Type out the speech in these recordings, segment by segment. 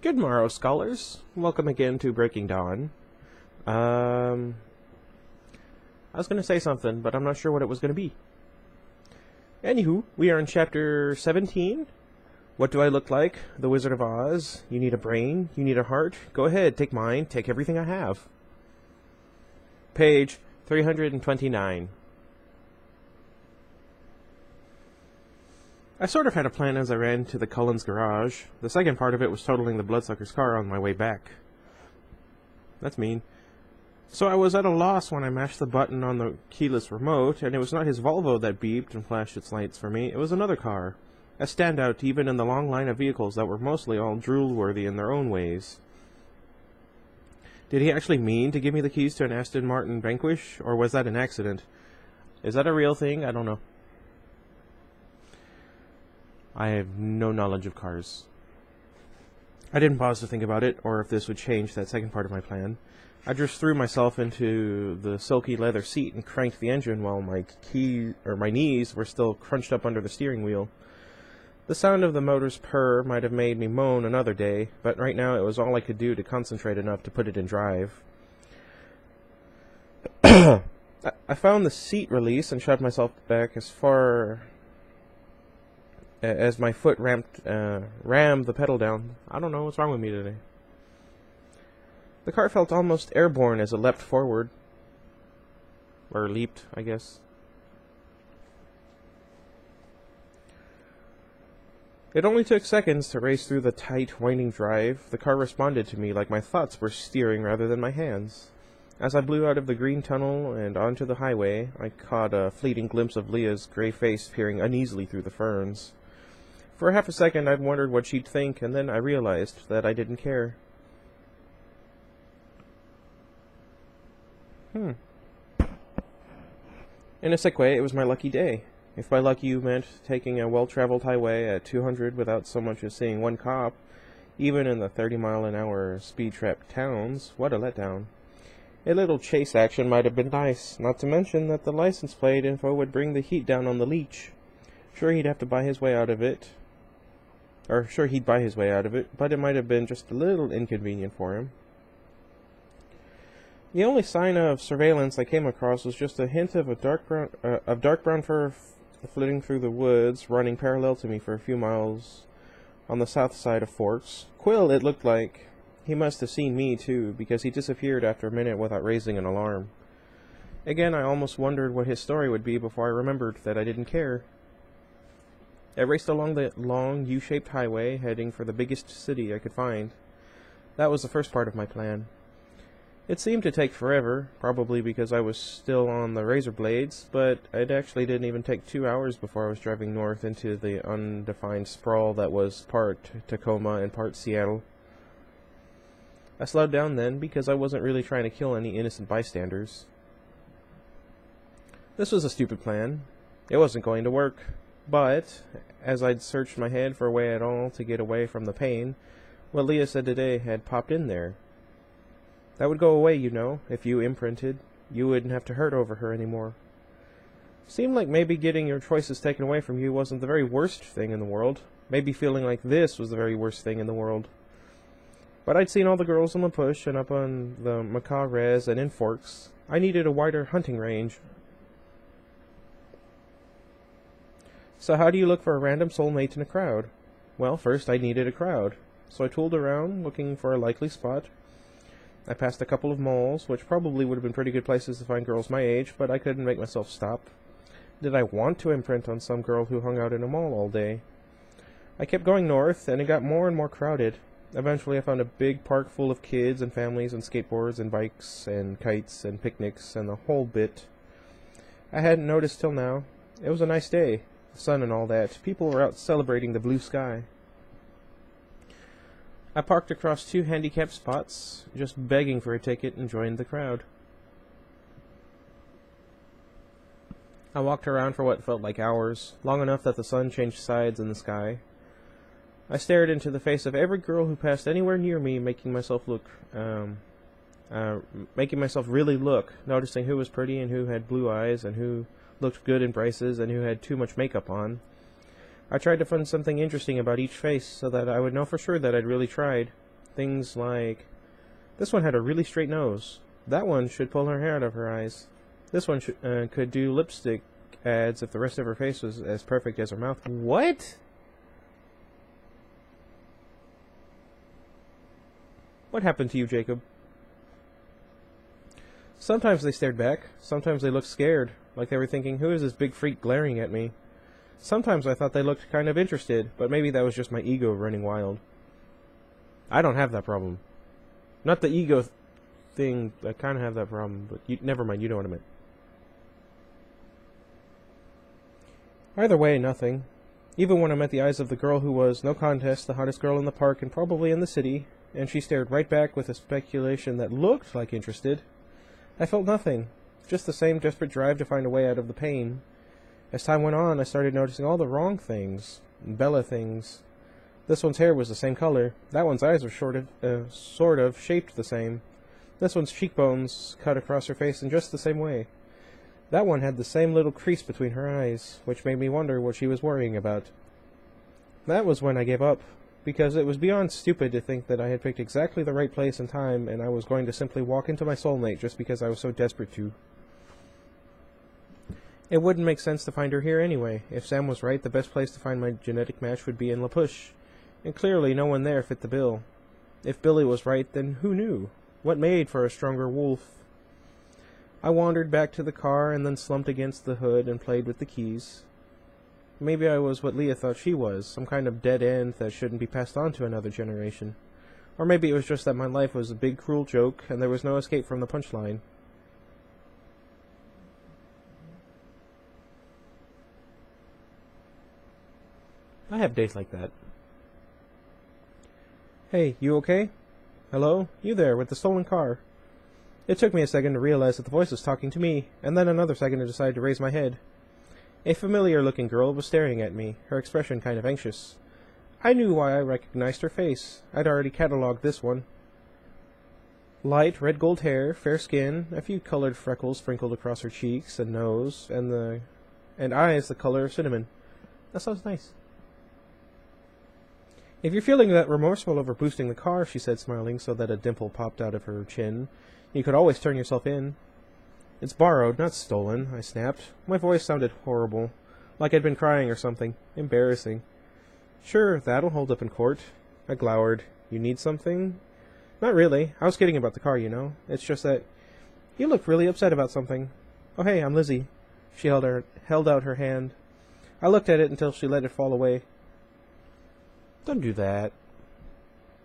Good morrow, scholars. Welcome again to Breaking Dawn. I was going to say something, but I'm not sure what it was going to be. Anywho, we are in Chapter 17. What do I look like? The Wizard of Oz. You need a brain? You need a heart? Go ahead, take mine. Take everything I have. Page 329. I sort of had a plan as I ran to the Cullen's garage. The second part of it was totaling the bloodsucker's car on my way back. That's mean. So I was at a loss when I mashed the button on the keyless remote, and it was not his Volvo that beeped and flashed its lights for me. It was another car. A standout even in the long line of vehicles that were mostly all drool-worthy in their own ways. Did he actually mean to give me the keys to an Aston Martin Vanquish, or was that an accident? Is that a real thing? I don't know. I have no knowledge of cars. I didn't pause to think about it, or if this would change that second part of my plan. I just threw myself into the silky leather seat and cranked the engine while my knees were still crunched up under the steering wheel. The sound of the motor's purr might have made me moan another day, but right now it was all I could do to concentrate enough to put it in drive. I found the seat release and shoved myself back as far as my foot rammed the pedal down. I don't know what's wrong with me today. The car felt almost airborne as it leapt forward. Or leaped, I guess. It only took seconds to race through the tight, winding drive. The car responded to me like my thoughts were steering rather than my hands. As I blew out of the green tunnel and onto the highway, I caught a fleeting glimpse of Leah's gray face peering uneasily through the ferns. For half a second I'd wondered what she'd think, and then I realized that I didn't care. In a sick way, it was my lucky day. If by lucky you meant taking a well-traveled highway at 200 without so much as seeing one cop, even in the 30-mile-an-hour speed-trapped towns, what a letdown. A little chase action might have been nice, not to mention that the license plate info would bring the heat down on the leech. Sure, he'd buy his way out of it, but it might have been just a little inconvenient for him. The only sign of surveillance I came across was just a hint of dark brown fur flitting through the woods, running parallel to me for a few miles on the south side of Forks. Quill, it looked like. He must have seen me, too, because he disappeared after a minute without raising an alarm. Again, I almost wondered what his story would be before I remembered that I didn't care. I raced along the long, U-shaped highway, heading for the biggest city I could find. That was the first part of my plan. It seemed to take forever, probably because I was still on the razor blades, but it actually didn't even take 2 hours before I was driving north into the undefined sprawl that was part Tacoma and part Seattle. I slowed down then because I wasn't really trying to kill any innocent bystanders. This was a stupid plan. It wasn't going to work. But, as I'd searched my head for a way at all to get away from the pain, what Leah said today had popped in there. That would go away, you know, if you imprinted. You wouldn't have to hurt over her anymore. Seemed like maybe getting your choices taken away from you wasn't the very worst thing in the world. Maybe feeling like this was the very worst thing in the world. But I'd seen all the girls on the push and up on the Macaw Res and in Forks. I needed a wider hunting range. So how do you look for a random soulmate in a crowd? Well, first I needed a crowd. So I tooled around, looking for a likely spot. I passed a couple of malls, which probably would have been pretty good places to find girls my age, but I couldn't make myself stop. Did I want to imprint on some girl who hung out in a mall all day? I kept going north, and it got more and more crowded. Eventually I found a big park full of kids and families and skateboards and bikes and kites and picnics and the whole bit. I hadn't noticed till now. It was a nice day, the sun and all that. People were out celebrating the blue sky. I parked across 2 handicapped spots, just begging for a ticket, and joined the crowd. I walked around for what felt like hours, long enough that the sun changed sides in the sky. I stared into the face of every girl who passed anywhere near me, making myself really look, noticing who was pretty and who had blue eyes and who looked good in braces and who had too much makeup on. I tried to find something interesting about each face so that I would know for sure that I'd really tried. Things like, this one had a really straight nose. That one should pull her hair out of her eyes. This one could do lipstick ads if the rest of her face was as perfect as her mouth. What? What happened to you, Jacob? Sometimes they stared back. Sometimes they looked scared, like they were thinking, who is this big freak glaring at me? Sometimes I thought they looked kind of interested, but maybe that was just my ego running wild. I don't have that problem. Not the ego thing, I kind of have that problem, but never mind, you know what I meant. Either way, nothing. Even when I met the eyes of the girl who was, no contest, the hottest girl in the park and probably in the city, and she stared right back with a speculation that looked like interested, I felt nothing. Just the same desperate drive to find a way out of the pain. As time went on, I started noticing all the wrong things. Bella things. This one's hair was the same color. That one's eyes were sort of shaped the same. This one's cheekbones cut across her face in just the same way. That one had the same little crease between her eyes, which made me wonder what she was worrying about. That was when I gave up, because it was beyond stupid to think that I had picked exactly the right place and time, and I was going to simply walk into my soulmate just because I was so desperate to. It wouldn't make sense to find her here anyway. If Sam was right, the best place to find my genetic match would be in La Push, and clearly no one there fit the bill. If Billy was right, then who knew? What made for a stronger wolf? I wandered back to the car and then slumped against the hood and played with the keys. Maybe I was what Leah thought she was, some kind of dead end that shouldn't be passed on to another generation. Or maybe it was just that my life was a big cruel joke and there was no escape from the punchline. I have days like that. Hey, you okay? Hello? You there, with the stolen car. It took me a second to realize that the voice was talking to me, and then another second to decide to raise my head. A familiar-looking girl was staring at me, her expression kind of anxious. I knew why I recognized her face. I'd already catalogued this one. Light red gold hair, fair skin, a few colored freckles sprinkled across her cheeks and nose, and eyes the color of cinnamon. That sounds nice. If you're feeling that remorseful over boosting the car, she said, smiling so that a dimple popped out of her chin, you could always turn yourself in. It's borrowed, not stolen, I snapped. My voice sounded horrible, like I'd been crying or something. Embarrassing. Sure, that'll hold up in court. I glowered. You need something? Not really. I was kidding about the car, you know. It's just that you look really upset about something. Oh, hey, I'm Lizzie. She held out her hand. I looked at it until she let it fall away. Don't do that.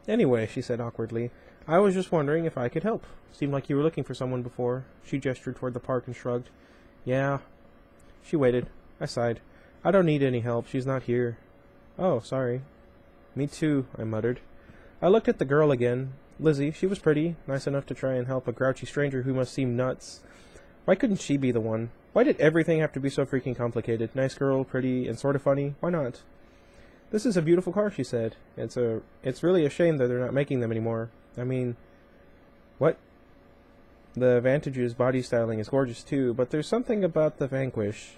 Anyway, she said awkwardly, I was just wondering if I could help. Seemed like you were looking for someone before. She gestured toward the park and shrugged. Yeah. She waited. I sighed. I don't need any help. She's not here. Oh, sorry. Me too, I muttered. I looked at the girl again. Lizzie, she was pretty, nice enough to try and help a grouchy stranger who must seem nuts. Why couldn't she be the one? Why did everything have to be so freaking complicated? Nice girl, pretty, and sort of funny. Why not? This is a beautiful car, she said. It's really a shame that they're not making them anymore. I mean, what? The Vantage's body styling is gorgeous too, but there's something about the Vanquish.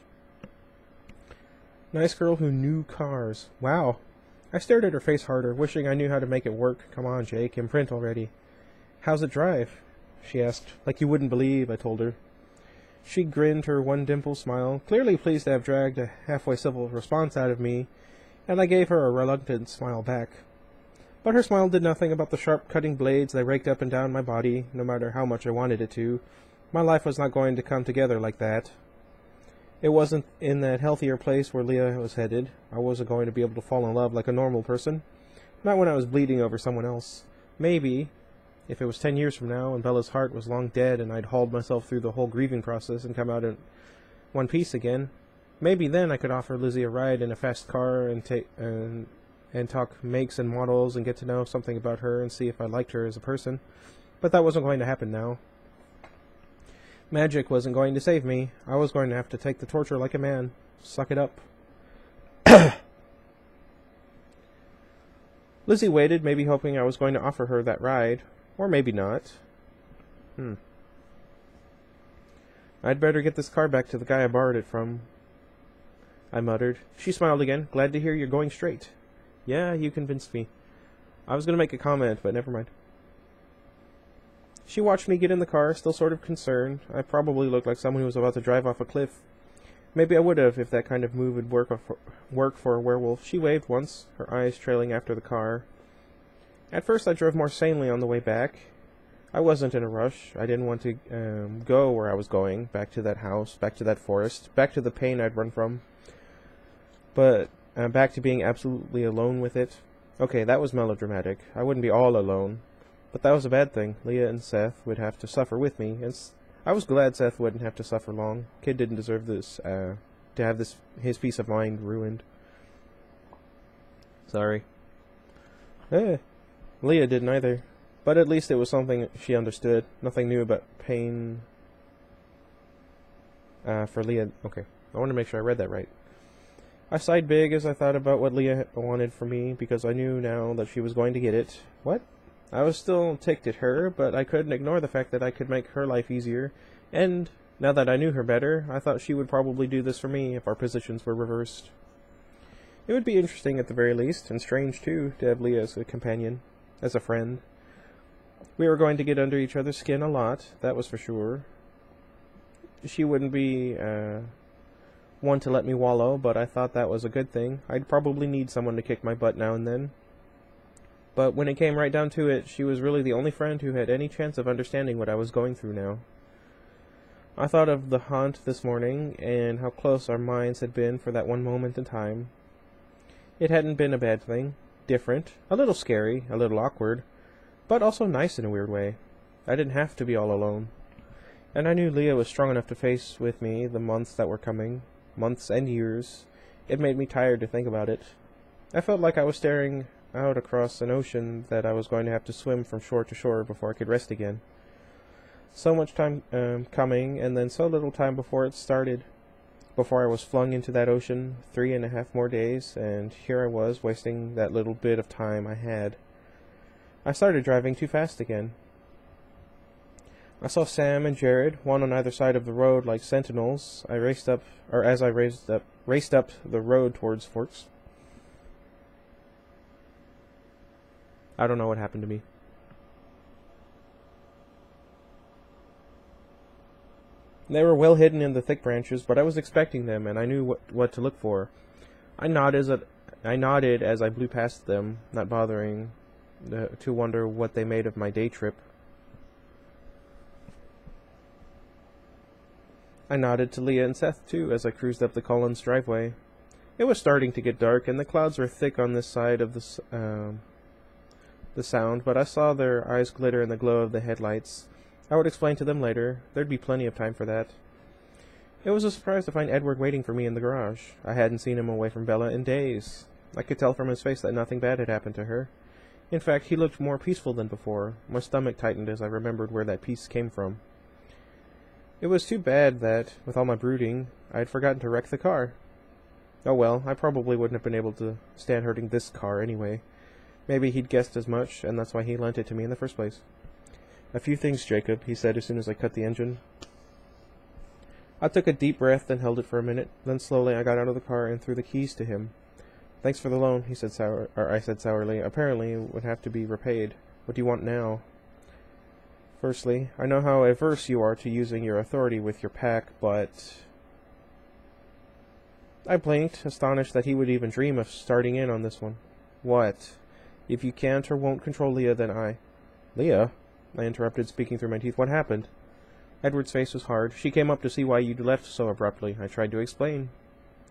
Nice girl who knew cars. Wow. I stared at her face harder, wishing I knew how to make it work. Come on, Jake, imprint already. How's it drive? She asked. Like you wouldn't believe, I told her. She grinned her one dimple smile, clearly pleased to have dragged a halfway civil response out of me, and I gave her a reluctant smile back. But her smile did nothing about the sharp cutting blades that raked up and down my body, no matter how much I wanted it to. My life was not going to come together like that. It wasn't in that healthier place where Leah was headed. I wasn't going to be able to fall in love like a normal person. Not when I was bleeding over someone else. Maybe, if it was 10 years from now and Bella's heart was long dead and I'd hauled myself through the whole grieving process and come out in one piece again, maybe then I could offer Lizzie a ride in a fast car and talk makes and models and get to know something about her and see if I liked her as a person. But that wasn't going to happen now. Magic wasn't going to save me. I was going to have to take the torture like a man. Suck it up. Lizzie waited, maybe hoping I was going to offer her that ride. Or maybe not. I'd better get this car back to the guy I borrowed it from, I muttered. She smiled again. Glad to hear you're going straight. Yeah, you convinced me. I was going to make a comment, but never mind. She watched me get in the car, still sort of concerned. I probably looked like someone who was about to drive off a cliff. Maybe I would have if that kind of move would work for a werewolf. She waved once, her eyes trailing after the car. At first I drove more sanely on the way back. I wasn't in a rush. I didn't want to go where I was going, back to that house, back to that forest, back to the pain I'd run from. But back to being absolutely alone with it. Okay, that was melodramatic. I wouldn't be all alone. But that was a bad thing. Leah and Seth would have to suffer with me, and I was glad Seth wouldn't have to suffer long. Kid didn't deserve this, to have his peace of mind ruined. Sorry. Leah didn't either. But at least it was something she understood. Nothing new about pain. For Leah. Okay, I want to make sure I read that right. I sighed big as I thought about what Leah wanted from me, because I knew now that she was going to get it. What? I was still ticked at her, but I couldn't ignore the fact that I could make her life easier, and now that I knew her better, I thought she would probably do this for me if our positions were reversed. It would be interesting at the very least, and strange too, to have Leah as a companion, as a friend. We were going to get under each other's skin a lot, that was for sure. She wouldn't be one to let me wallow, but I thought that was a good thing. I'd probably need someone to kick my butt now and then. But when it came right down to it, she was really the only friend who had any chance of understanding what I was going through now. I thought of the haunt this morning, and how close our minds had been for that one moment in time. It hadn't been a bad thing. Different, a little scary, a little awkward, but also nice in a weird way. I didn't have to be all alone. And I knew Leah was strong enough to face with me the months that were coming. Months and years. It made me tired to think about it. I felt like I was staring out across an ocean that I was going to have to swim from shore to shore before I could rest again. So much time coming, and then so little time before it started. Before I was flung into that ocean, 3.5 more days, and here I was, wasting that little bit of time I had. I started driving too fast again. I saw Sam and Jared, one on either side of the road like sentinels. Raced up the road towards Forks. I don't know what happened to me. They were well hidden in the thick branches, but I was expecting them, and I knew what to look for. I nodded as I blew past them, not bothering to wonder what they made of my day trip. I nodded to Leah and Seth, too, as I cruised up the Cullen's driveway. It was starting to get dark, and the clouds were thick on this side of the sound, but I saw their eyes glitter in the glow of the headlights. I would explain to them later. There'd be plenty of time for that. It was a surprise to find Edward waiting for me in the garage. I hadn't seen him away from Bella in days. I could tell from his face that nothing bad had happened to her. In fact, he looked more peaceful than before. My stomach tightened as I remembered where that peace came from. It was too bad that, with all my brooding, I had forgotten to wreck the car. Oh well, I probably wouldn't have been able to stand hurting this car anyway. Maybe he'd guessed as much, and that's why he lent it to me in the first place. A few things, Jacob, he said as soon as I cut the engine. I took a deep breath and held it for a minute. Then slowly I got out of the car and threw the keys to him. Thanks for the loan, he said I said sourly. Apparently it would have to be repaid. What do you want now? Firstly, I know how averse you are to using your authority with your pack, but... I blinked, astonished that he would even dream of starting in on this one. What? If you can't or won't control Leah, then I... Leah? I interrupted, speaking through my teeth. What happened? Edward's face was hard. She came up to see why you'd left so abruptly. I tried to explain.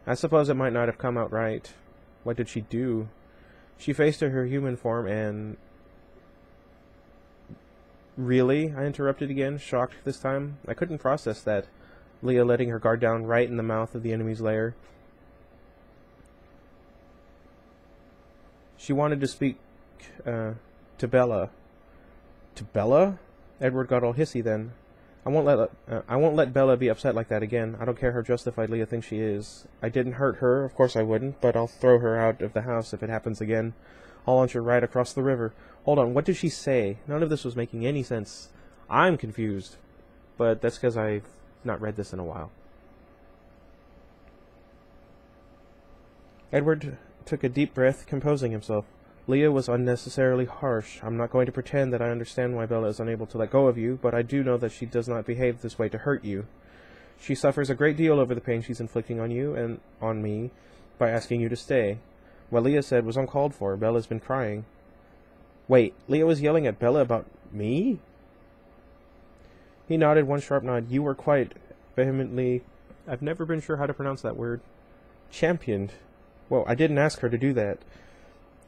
I suppose it might not have come out right. What did she do? She faced her human form and... Really? I interrupted again, shocked this time. I couldn't process that. Leah letting her guard down right in the mouth of the enemy's lair. She wanted to speak to Bella. To Bella? Edward got all hissy then. I won't let Bella be upset like that again. I don't care how justified Leah thinks she is. I didn't hurt her, of course I wouldn't, but I'll throw her out of the house if it happens again. I'll launch her right across the river. Hold on, what did she say? None of this was making any sense. I'm confused. But that's because I've not read this in a while. Edward took a deep breath, composing himself. Leah was unnecessarily harsh. I'm not going to pretend that I understand why Bella is unable to let go of you, but I do know that she does not behave this way to hurt you. She suffers a great deal over the pain she's inflicting on you and on me by asking you to stay. What Leah said was uncalled for. Bella's been crying. Wait, Leah was yelling at Bella about me? He nodded one sharp nod. You were quite vehemently... I've never been sure how to pronounce that word. Championed. Well, I didn't ask her to do that.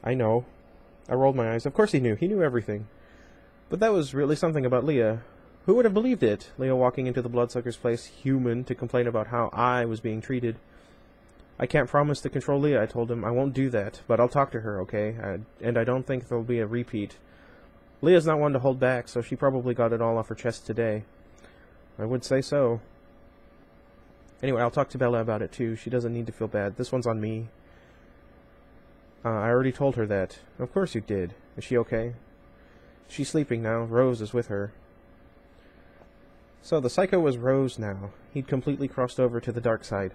I know. I rolled my eyes. Of course he knew. He knew everything. But that was really something about Leah. Who would have believed it? Leah walking into the bloodsucker's place, human, to complain about how I was being treated. I can't promise to control Leah, I told him. I won't do that, but I'll talk to her, okay? And I don't think there'll be a repeat. Leah's not one to hold back, so she probably got it all off her chest today. I would say so. Anyway, I'll talk to Bella about it, too. She doesn't need to feel bad. This one's on me. I already told her that. Of course you did. Is she okay? She's sleeping now. Rose is with her. So the psycho was Rose now. He'd completely crossed over to the dark side.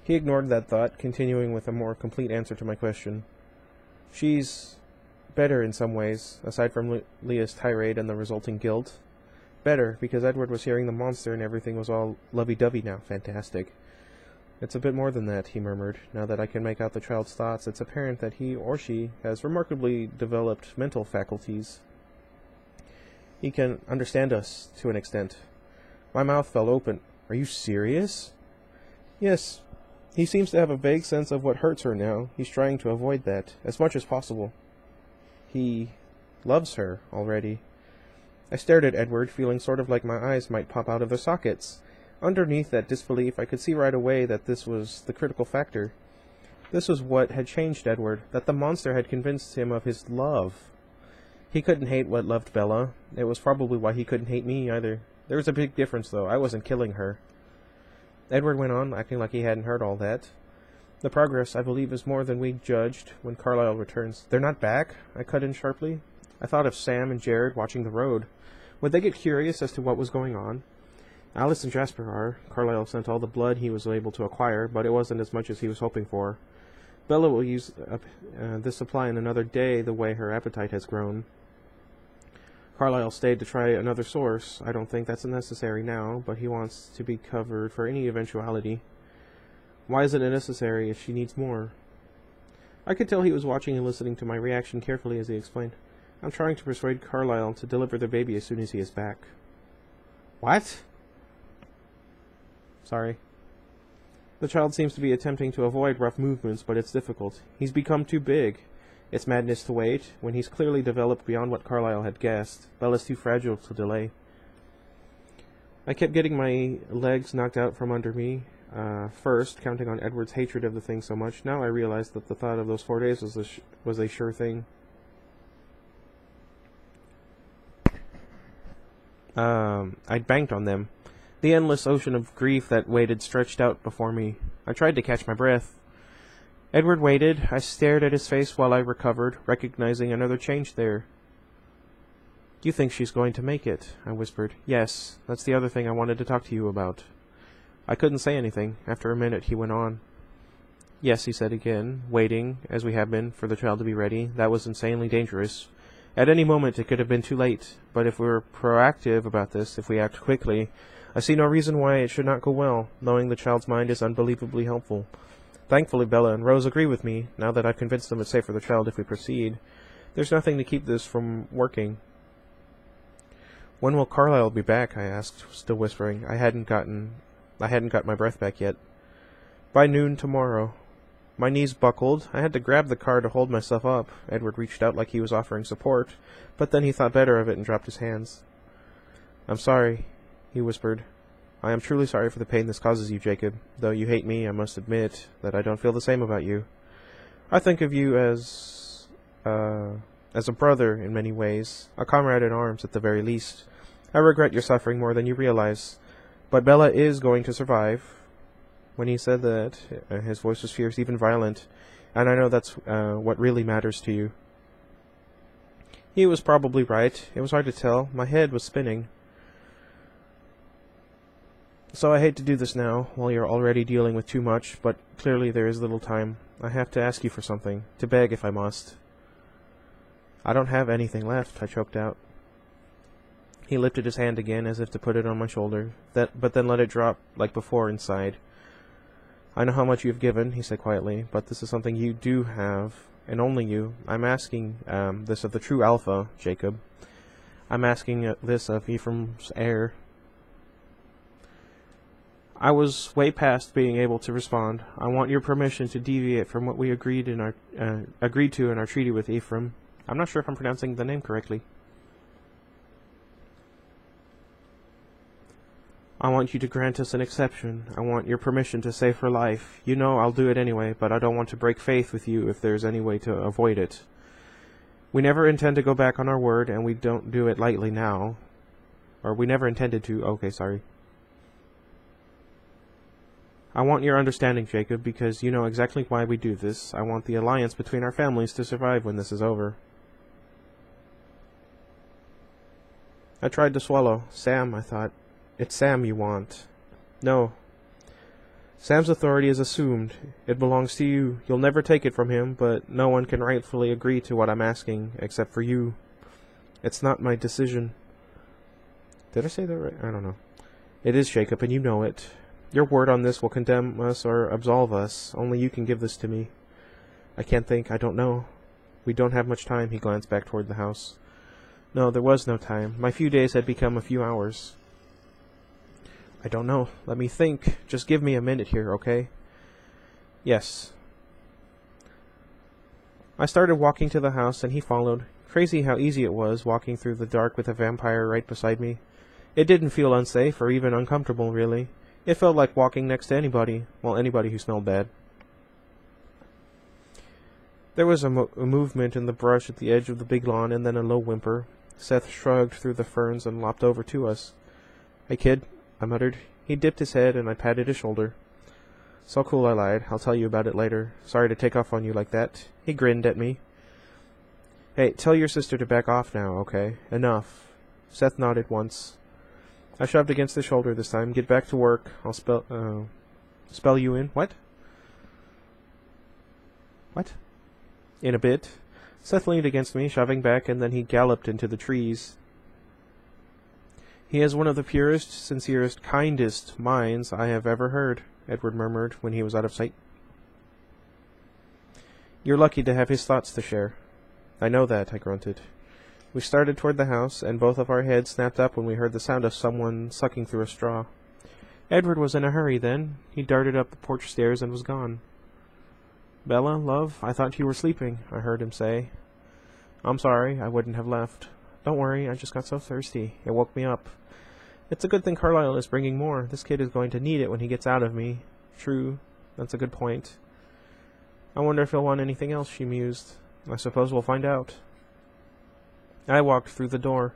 He ignored that thought, continuing with a more complete answer to my question. She's better in some ways, aside from Leah's tirade and the resulting guilt. Better, because Edward was hearing the monster and everything was all lovey-dovey now. Fantastic. It's a bit more than that, he murmured. Now that I can make out the child's thoughts, it's apparent that he or she has remarkably developed mental faculties. He can understand us, to an extent. My mouth fell open. Are you serious? Yes. He seems to have a vague sense of what hurts her now. He's trying to avoid that, as much as possible. He loves her already. I stared at Edward, feeling sort of like my eyes might pop out of their sockets. Underneath that disbelief, I could see right away that this was the critical factor. This was what had changed Edward, that the monster had convinced him of his love. He couldn't hate what loved Bella. It was probably why he couldn't hate me either. There was a big difference, though. I wasn't killing her. Edward went on, acting like he hadn't heard all that. The progress, I believe, is more than we judged when Carlisle returns. They're not back? I cut in sharply. I thought of Sam and Jared watching the road. Would they get curious as to what was going on? Alice and Jasper are. Carlisle sent all the blood he was able to acquire, but it wasn't as much as he was hoping for. Bella will use this supply in another day the way her appetite has grown. Carlisle stayed to try another source. I don't think that's necessary now, but he wants to be covered for any eventuality. Why isn't it necessary if she needs more? I could tell he was watching and listening to my reaction carefully as he explained. I'm trying to persuade Carlisle to deliver the baby as soon as he is back. What? Sorry. The child seems to be attempting to avoid rough movements, but it's difficult. He's become too big. It's madness to wait, when he's clearly developed beyond what Carlisle had guessed. Bella's too fragile to delay. I kept getting my legs knocked out from under me. First, counting on Edward's hatred of the thing so much. Now I realized that the thought of those 4 days was a sure thing. I'd banked on them. The endless ocean of grief that waited stretched out before me. I tried to catch my breath. Edward waited. I stared at his face while I recovered, recognizing another change there. Do you think she's going to make it? I whispered. Yes, that's the other thing I wanted to talk to you about. I couldn't say anything. After a minute, he went on. Yes, he said again, waiting, as we have been, for the child to be ready. That was insanely dangerous. At any moment, it could have been too late. But if we're proactive about this, if we act quickly, I see no reason why it should not go well. Knowing the child's mind is unbelievably helpful. Thankfully, Bella and Rose agree with me, now that I've convinced them it's safe for the child if we proceed. There's nothing to keep this from working. When will Carlisle be back? I asked, still whispering. I hadn't got my breath back yet. By noon tomorrow. My knees buckled. I had to grab the car to hold myself up. Edward reached out like he was offering support, but then he thought better of it and dropped his hands. I'm sorry, he whispered. I am truly sorry for the pain this causes you, Jacob. Though you hate me, I must admit that I don't feel the same about you. I think of you as a brother in many ways, a comrade in arms at the very least. I regret your suffering more than you realize, but Bella is going to survive. When he said that, his voice was fierce, even violent, and I know that's what really matters to you. He was probably right. It was hard to tell. My head was spinning. So I hate to do this now, while you're already dealing with too much, but clearly there is little time. I have to ask you for something, to beg if I must. I don't have anything left, I choked out. He lifted his hand again, as if to put it on my shoulder, but then let it drop, like before, and sighed. I know how much you have given, he said quietly, but this is something you do have, and only you. I'm asking this of the true Alpha, Jacob. I'm asking this of Ephraim's heir. I was way past being able to respond. I want your permission to deviate from what we agreed to in our treaty with Ephraim. I'm not sure if I'm pronouncing the name correctly. I want you to grant us an exception. I want your permission to save her life. You know I'll do it anyway, but I don't want to break faith with you if there's any way to avoid it. We never intend to go back on our word, and we don't do it lightly now. Or we never intended to. Okay, sorry. I want your understanding, Jacob, because you know exactly why we do this. I want the alliance between our families to survive when this is over. I tried to swallow. Sam, I thought. It's Sam you want. No. Sam's authority is assumed. It belongs to you. You'll never take it from him, but no one can rightfully agree to what I'm asking, except for you. It's not my decision. Did I say that right? I don't know. It is, Jacob, and you know it. Your word on this will condemn us or absolve us. Only you can give this to me. I can't think. I don't know. We don't have much time. He glanced back toward the house. No, there was no time. My few days had become a few hours. I don't know. Let me think. Just give me a minute here, okay? Yes. I started walking to the house, and he followed. Crazy how easy it was, walking through the dark with a vampire right beside me. It didn't feel unsafe or even uncomfortable, really. It felt like walking next to anybody, well, anybody who smelled bad. There was a movement in the brush at the edge of the big lawn, and then a low whimper. Seth shrugged through the ferns and lopped over to us. Hey, kid, I muttered. He dipped his head, and I patted his shoulder. So cool, I lied. I'll tell you about it later. Sorry to take off on you like that. He grinned at me. Hey, tell your sister to back off now, okay? Enough. Seth nodded once. I shoved against his shoulder this time. Get back to work. I'll spell you in. What? What? In a bit. Seth leaned against me, shoving back, and then he galloped into the trees. He has one of the purest, sincerest, kindest minds I have ever heard, Edward murmured when he was out of sight. You're lucky to have his thoughts to share. I know that, I grunted. We started toward the house, and both of our heads snapped up when we heard the sound of someone sucking through a straw. Edward was in a hurry then. He darted up the porch stairs and was gone. Bella, love, I thought you were sleeping, I heard him say. I'm sorry, I wouldn't have left. Don't worry, I just got so thirsty. It woke me up. It's a good thing Carlisle is bringing more. This kid is going to need it when he gets out of me. True, that's a good point. I wonder if he'll want anything else, she mused. I suppose we'll find out. I walked through the door.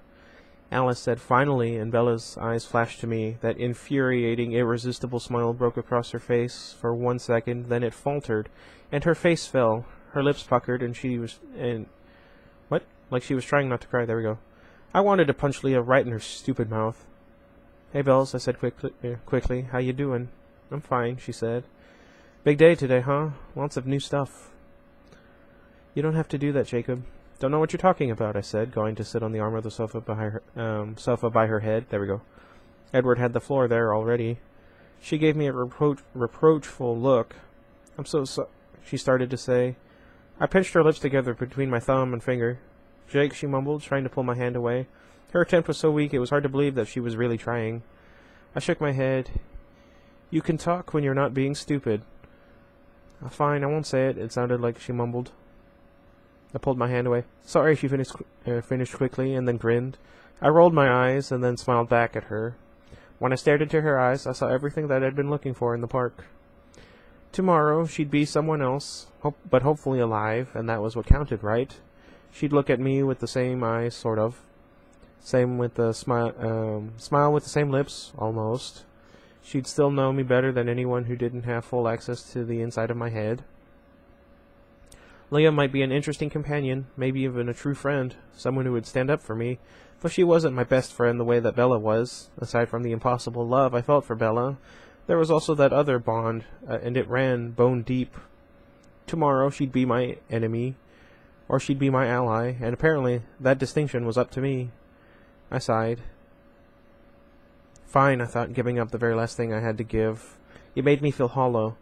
Alice said finally, and Bella's eyes flashed to me. That infuriating, irresistible smile broke across her face for 1 second, then it faltered, and her face fell. Her lips puckered, what? Like she was trying not to cry. There we go. I wanted to punch Leah right in her stupid mouth. Hey, Bells, I said quickly. How you doing? I'm fine, she said. Big day today, huh? Lots of new stuff. You don't have to do that, Jacob. Don't know what you're talking about, I said, going to sit on the arm of the sofa by her head. There we go. Edward had the floor there already. She gave me a reproachful look. I'm so she started to say. I pinched her lips together between my thumb and finger. Jake, she mumbled, trying to pull my hand away. Her attempt was so weak it was hard to believe that she was really trying. I shook my head. You can talk when you're not being stupid. Fine, I won't say it. It sounded like she mumbled. I pulled my hand away. Sorry, she finished quickly, and then grinned. I rolled my eyes, and then smiled back at her. When I stared into her eyes, I saw everything that I'd been looking for in the park. Tomorrow, she'd be someone else, but hopefully alive, and that was what counted, right? She'd look at me with the same eyes, sort of. Same with the smile with the same lips, almost. She'd still know me better than anyone who didn't have full access to the inside of my head. Leah might be an interesting companion, maybe even a true friend, someone who would stand up for me, though she wasn't my best friend the way that Bella was. Aside from the impossible love I felt for Bella, there was also that other bond, and it ran bone deep. Tomorrow she'd be my enemy, or she'd be my ally, and apparently that distinction was up to me. I sighed. Fine, I thought, giving up the very last thing I had to give. You made me feel hollow.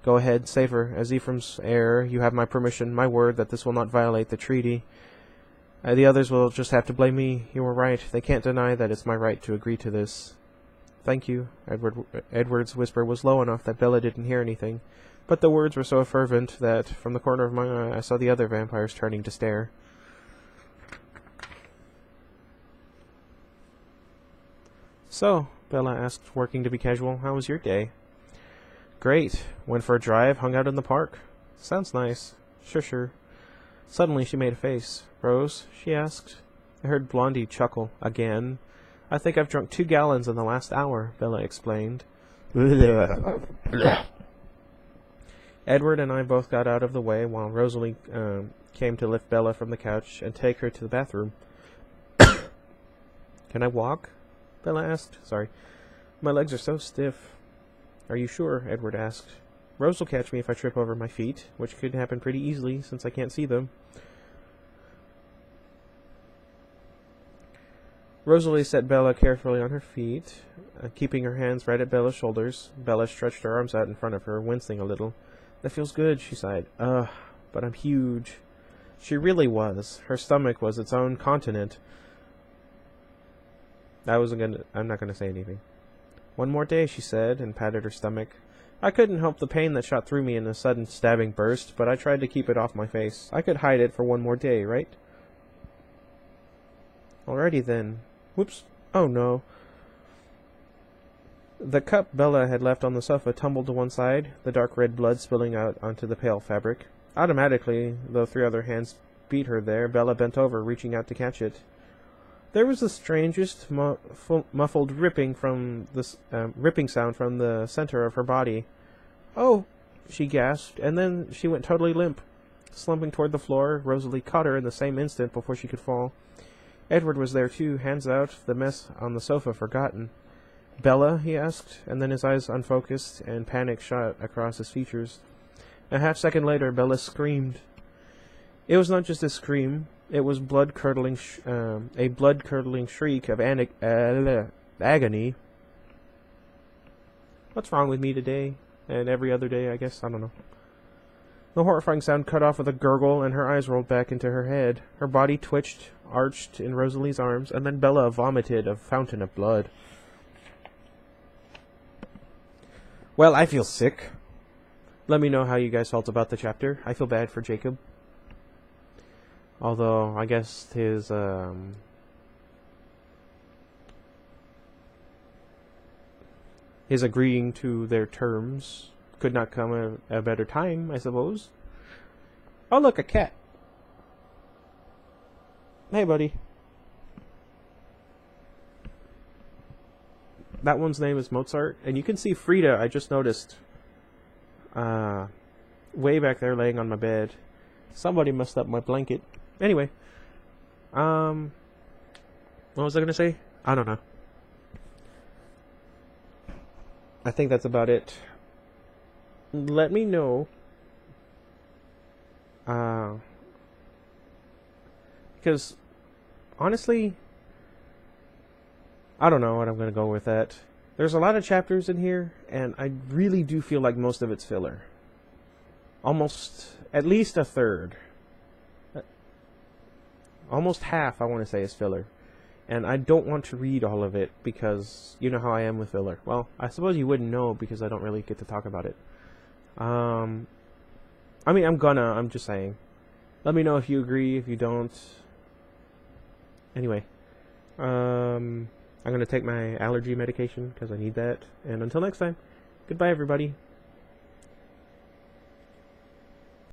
Go ahead, save her. As Ephraim's heir, you have my permission, my word that this will not violate the treaty. The others will just have to blame me. You were right. They can't deny that it's my right to agree to this. Thank you. Edward's whisper was low enough that Bella didn't hear anything, but the words were so fervent that, from the corner of my eye, I saw the other vampires turning to stare. So, Bella asked, working to be casual, how was your day? Great. Went for a drive, hung out in the park. Sounds nice. Sure. Suddenly she made a face. Rose? She asked. I heard Blondie chuckle. Again? I think I've drunk 2 gallons in the last hour, Bella explained. Edward and I both got out of the way while Rosalie came to lift Bella from the couch and take her to the bathroom. Can I walk? Bella asked. Sorry. My legs are so stiff. Are you sure? Edward asked. Rose will catch me if I trip over my feet, which could happen pretty easily since I can't see them. Rosalie set Bella carefully on her feet, keeping her hands right at Bella's shoulders. Bella stretched her arms out in front of her, wincing a little. That feels good, she sighed. But I'm huge. She really was. Her stomach was its own continent. I'm not gonna say anything. One more day, she said, and patted her stomach. I couldn't help the pain that shot through me in a sudden stabbing burst, but I tried to keep it off my face. I could hide it for one more day, right? Alrighty then. Whoops. Oh no. The cup Bella had left on the sofa tumbled to one side, the dark red blood spilling out onto the pale fabric. Automatically, though 3 other hands beat her there, Bella bent over, reaching out to catch it. There was the strangest muffled ripping sound from the center of her body. Oh, she gasped, and then she went totally limp. Slumping toward the floor, Rosalie caught her in the same instant before she could fall. Edward was there too, hands out, the mess on the sofa forgotten. Bella? He asked, and then his eyes unfocused, and panic shot across his features. A half-second later, Bella screamed. It was not just a scream. It was a blood-curdling shriek of agony. What's wrong with me today? And every other day, I guess? I don't know. The horrifying sound cut off with a gurgle, and her eyes rolled back into her head. Her body twitched, arched in Rosalie's arms, and then Bella vomited a fountain of blood. Well, I feel sick. Let me know how you guys felt about the chapter. I feel bad for Jacob. Although, I guess his agreeing to their terms could not come at a better time, I suppose. Oh, look, a cat. Hey, buddy. That one's name is Mozart, and you can see Frida, I just noticed, way back there laying on my bed. Somebody messed up my blanket. Anyway, what was I going to say? I don't know. I think that's about it. Let me know. Because, honestly, I don't know what I'm going to go with that. There's a lot of chapters in here, and I really do feel like most of it's filler. Almost, at least a third. Almost half, I want to say, is filler. And I don't want to read all of it because you know how I am with filler. Well, I suppose you wouldn't know because I don't really get to talk about it. I mean, I'm just saying. Let me know if you agree, if you don't. Anyway, I'm going to take my allergy medication because I need that. And until next time, goodbye, everybody.